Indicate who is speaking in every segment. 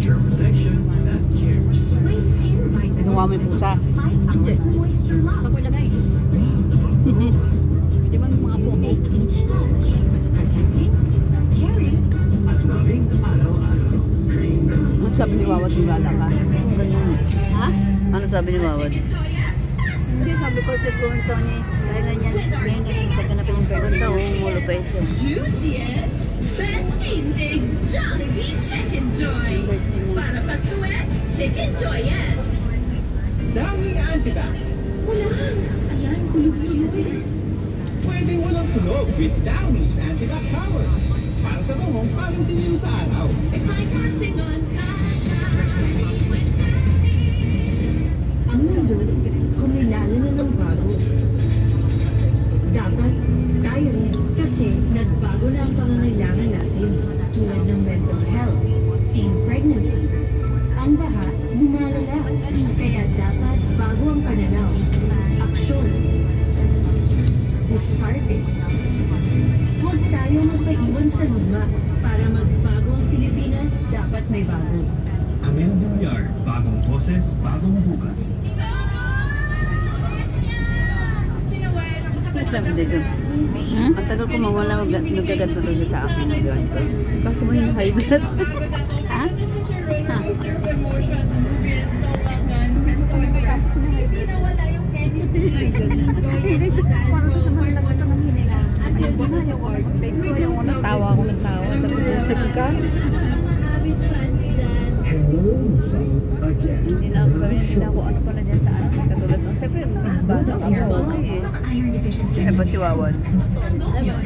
Speaker 1: Germ protection that cares.
Speaker 2: Kinuha mo yung pusa.
Speaker 3: Sa ko ilagay. Di ba mga po?
Speaker 1: At loving araw-araw. Cream.
Speaker 2: Ano sabi ni Wawad yung gala ka?
Speaker 3: Ha?
Speaker 2: Ano sabi ni Wawad?
Speaker 3: Hindi, sabi ko sa kung Tony, kaya ganyan, ngayon na pagkanapin yung pwede daw, mulo pa siya.
Speaker 4: Juiciest, best tasting, Jollibee Chicken Joy. Para Pascues, Chicken Joyes.
Speaker 5: Daming antibac.
Speaker 4: Walang. Ayan, kulog-kulog.
Speaker 5: Pwedeng walang kulog with Downy's Antibac Power. Para sa bangong parang tingin mo sa araw.
Speaker 4: It's like washing on sunshine.
Speaker 6: Ang mundo, kumilala na ng bago. Dapat tayo rin kasi nagbago na ang pangangailangan natin tulad ng mental health, teen pregnancy. Ang baha, lumalala. Kaya dapat bago ang pananaw. Aksyon. Diskarte. Huwag tayo magpaiwan sa luma. Para magbago ang Pilipinas, dapat may bago.
Speaker 1: Camille Villar, bagong boses, bagong bukas.
Speaker 2: Sabi din siya. Ang tagal ko mawala, nagaganto doon sa akin. Nagaganto. Kasi mo yung high blood. Ha? Ha?
Speaker 3: Parang sa mga lagot ng hinila. As in, bonus award.
Speaker 2: Yung nagtawa ako. Sabi ko, sige ka?
Speaker 1: Hello, vote again.
Speaker 2: Hindi na ako ano pala dyan sa akin. Katulad ng, siyempre, may bata ako.
Speaker 4: Iron deficiency.
Speaker 2: Eh, ba't si Wawan?
Speaker 4: Iron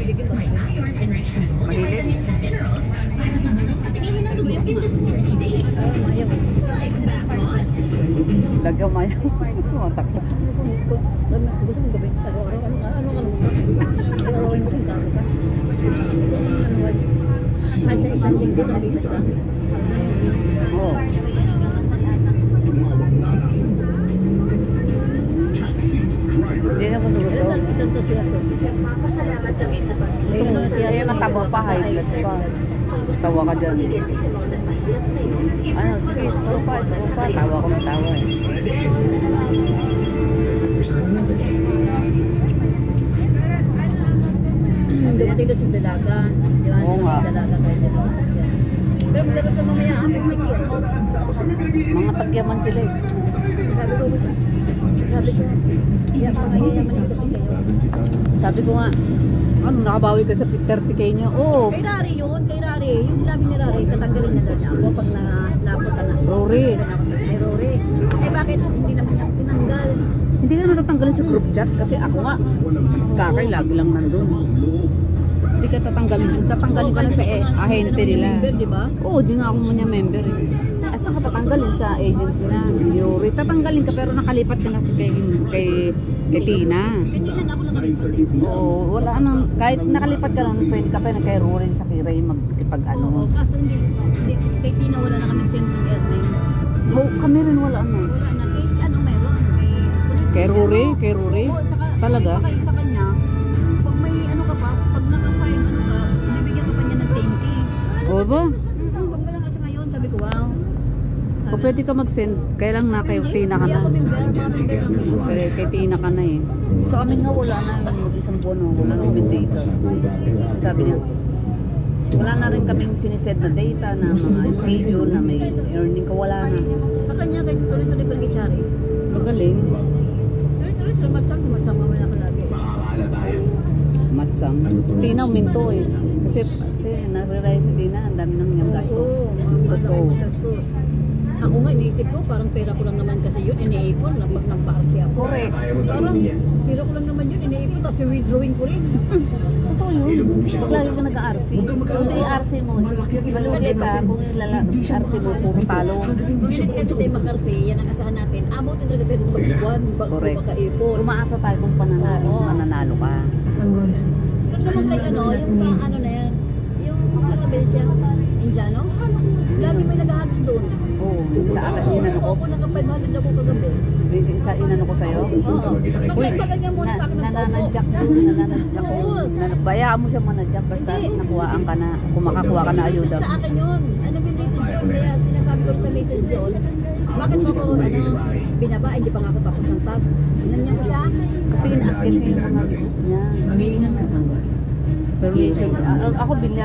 Speaker 4: enriched with
Speaker 2: Mahilit?
Speaker 4: vitamins and minerals. Para tumulong kasi gawin ang dugo in just 30 days. Like back on.
Speaker 2: Lagaw maya. Matak ko.
Speaker 3: Gusto mo gawin? Araw-araw? Ano ka lang gusto? Araw-araw mo rin ka? Kahit sa isang linggo, sa isang ka?
Speaker 2: Oo. Hindi na gusto.
Speaker 3: Tanto sila sa
Speaker 4: Papasalamat kami sa
Speaker 2: Gusto mo siya mataba pa, high blood pa. Tawa ka dyan. Ano, sige, scroll pa. Tawa ko ng tawa eh.
Speaker 3: dumating doon sa dalaga. Di ba?
Speaker 2: Oo nga.
Speaker 3: Dalaga kayo. Pero magkaroon sa mamaya, picnic yun.
Speaker 2: Mga tagyaman sila eh.
Speaker 3: Sabi ko, iya pa kayo yaman kasi kayo.
Speaker 2: Sabi ko nga, ano, nakabawi ka sa 30k niya? Oo.
Speaker 3: Kay Rari yun, kay Rari. Yung sinabi ni Rari, tatanggalin na doon ako pag napot na.
Speaker 2: Rory.
Speaker 3: Kay Rory. Eh bakit hindi naman niya tinanggal?
Speaker 2: Hindi ka naman tatanggalin sa group chat kasi ako nga, mas kakay, lagi lang nandun. Hindi ka tatanggalin doon. Tatanggalin ka lang sa ahente nila.
Speaker 3: Member, di ba?
Speaker 2: Oo, di nga ako muna member eh. Asan ka tatanggalin sa agent nila? Rory, tatanggalin ka pero nakalipat ka na kay Tina.
Speaker 3: Hindi na ako nakalipat eh.
Speaker 2: Oo, wala nang, kahit nakalipat ka lang, pwede ka pa na kay Rory sa Kiray magkipag ano.
Speaker 3: Oo, kaso hindi. Kay Tina wala na kami send ng airline.
Speaker 2: Oo, kami rin wala ano.
Speaker 3: Wala na. Kay ano meron?
Speaker 2: Kay Rory? Kay Rory?
Speaker 3: Oo, tsaka,
Speaker 2: Talaga?
Speaker 3: Kay sa kanya, pag may ano ka pa, pag naka-file ano ka, nabigyan ka pa niya ng 10K.
Speaker 2: Oo ba?
Speaker 3: Pag wala kasi ngayon, sabi ko, wow.
Speaker 2: O pwede ka mag-send, kaya lang na kay Tina ka
Speaker 3: Hindi
Speaker 2: na.
Speaker 3: ako member, mga member lang yun.
Speaker 2: Kay Tina ka na eh. So amin nga wala na yung isang buwan, wala na yung data. Sabi niya, wala na rin kaming sinisend na data na mga schedule na may earning ko, wala na.
Speaker 3: Sa kanya, kay tuloy-tuloy pa rin kay Chari.
Speaker 2: Magaling.
Speaker 3: Tuloy-tuloy sila matsang mamaya ka lagi.
Speaker 5: Makakala tayo.
Speaker 2: Matsang. Si Tina uminto eh. Kasi nare-realize si Tina, ang dami nang niyang gastos. Totoo.
Speaker 3: Gastos. Ako nga, iniisip ko, parang pera ko lang naman kasi yun, iniipon, pag nagpa-RC ako.
Speaker 2: Correct.
Speaker 3: Parang, pera ko lang naman yun, iniipon, tapos withdrawing ko rin.
Speaker 2: Totoo yun. Pag lagi ka nag-RC. Kung sa RC mo, malugi ka. Kung RC mo, puro talo.
Speaker 3: Kung hindi kasi tayo mag-RC, yan ang asahan natin. Abutin talaga tayo ng buwan, bago
Speaker 2: Correct.
Speaker 3: makaipon.
Speaker 2: Umaasa tayo kung pananalo,
Speaker 3: Oo.
Speaker 2: mananalo ka.
Speaker 3: Kung naman kay ano, yung sa ano na yan, yung ano ba siya, Indiano? Lagi may naghahagis doon.
Speaker 2: Oo, sa akin inano ko.
Speaker 3: Ako naka-500 ako kagabi.
Speaker 2: Sa inano ko sa'yo.
Speaker 3: Oo. Kasi tagal niya muna sa akin ng
Speaker 2: Nananadyak
Speaker 3: opo.
Speaker 2: doon, nananadyak ko.
Speaker 3: Oo.
Speaker 2: Bayaan mo siya manadyak basta
Speaker 3: Hindi.
Speaker 2: nakuhaan ka na, kung makakuha ka na ayuda.
Speaker 3: Sa akin yun. Ano ba si John? Kaya sinasabi sabi ko rin sa message doon, bakit mo ako, binaba, hindi pa nga ako tapos ng task. Nanyan ko siya.
Speaker 2: Kasi inakit niya yung mga niya. Permission. Ako bigla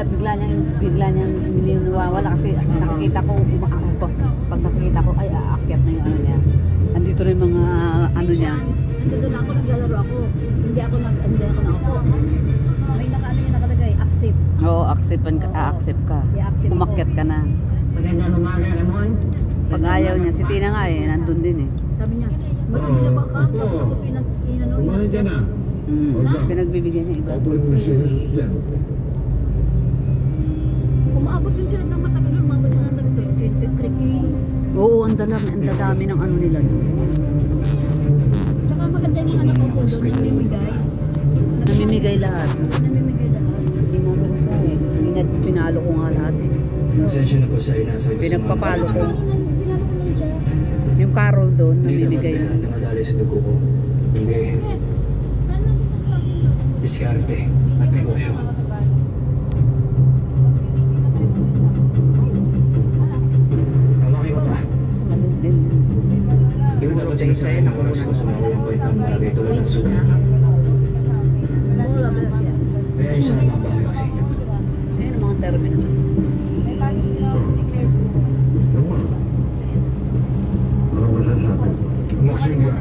Speaker 2: niyang nawawala kasi nakikita ko, pag nakikita ko, ay aakyat na yung ano niya. Andito rin mga ano niya.
Speaker 3: Nandito na ako, naglalaro ako. Hindi ako naupo. May nakaano niya nakalagay, accept.
Speaker 2: Oo, accept ka.
Speaker 3: I-accept ko.
Speaker 2: Umakyat ka na.
Speaker 7: Magandang umaga, Ramon.
Speaker 2: Pag ayaw niya, si Tina nga nandun din eh.
Speaker 3: Sabi niya, bakit binaba ka? Tapos ako pinano.
Speaker 7: Kumain ka na.
Speaker 2: Pinagbibigyan niya iba.
Speaker 7: Opo mo si Jesus yan.
Speaker 3: Umaabot yun sila ng matagal doon, umaabot sila ng tricky.
Speaker 2: Oo, ang dadami ng ano nila doon.
Speaker 3: Tsaka maganda yung mga nakaupo doon, namimigay.
Speaker 2: Namimigay lahat.
Speaker 3: Namimigay lahat.
Speaker 2: Tinalo ko siya eh. Pinalo ko nga lahat eh.
Speaker 1: Pasensya na po sa inasal ko sa
Speaker 2: Pinagpapalo ko.
Speaker 3: Pinalo ko lang siya.
Speaker 2: Yung Carol doon,
Speaker 1: Hindi naman
Speaker 2: namimigay.
Speaker 1: kailangan na madali sa dugo ko. Hindi. Diskarte at negosyo. Tama kayo ba? Hindi mo dapat sinasabi ng oras ko sa mga walang kwentang bagay tulad ng sugat.
Speaker 3: Wala siya.
Speaker 1: Kaya yung sana mabawi ako sa inyo.
Speaker 2: Ayun ang mga termino.
Speaker 7: Ano masasabi? Umaksyon ka.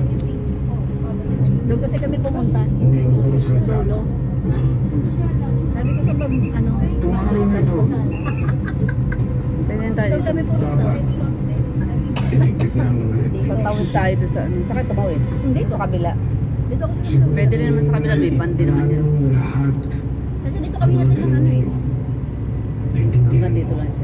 Speaker 3: Doon kasi kami pumunta.
Speaker 7: Hindi ko pumasalita.
Speaker 3: Lolo. Sabi ko sa
Speaker 7: Tumarin na ito.
Speaker 2: Tingnan tayo
Speaker 3: Doon
Speaker 2: dito.
Speaker 3: kami pumunta.
Speaker 7: Dapat. Inikip na ang mga ito.
Speaker 2: Pagtawid tayo doon sa ano. Saka tumawid.
Speaker 3: Hindi.
Speaker 2: Sa kabila.
Speaker 3: Dito ako sa kanila.
Speaker 2: Pwede rin naman sa kabila. May bandi naman yan.
Speaker 7: Lahat.
Speaker 3: Kasi dito kami natin ng ano eh.
Speaker 2: Hanggang dito lang siya.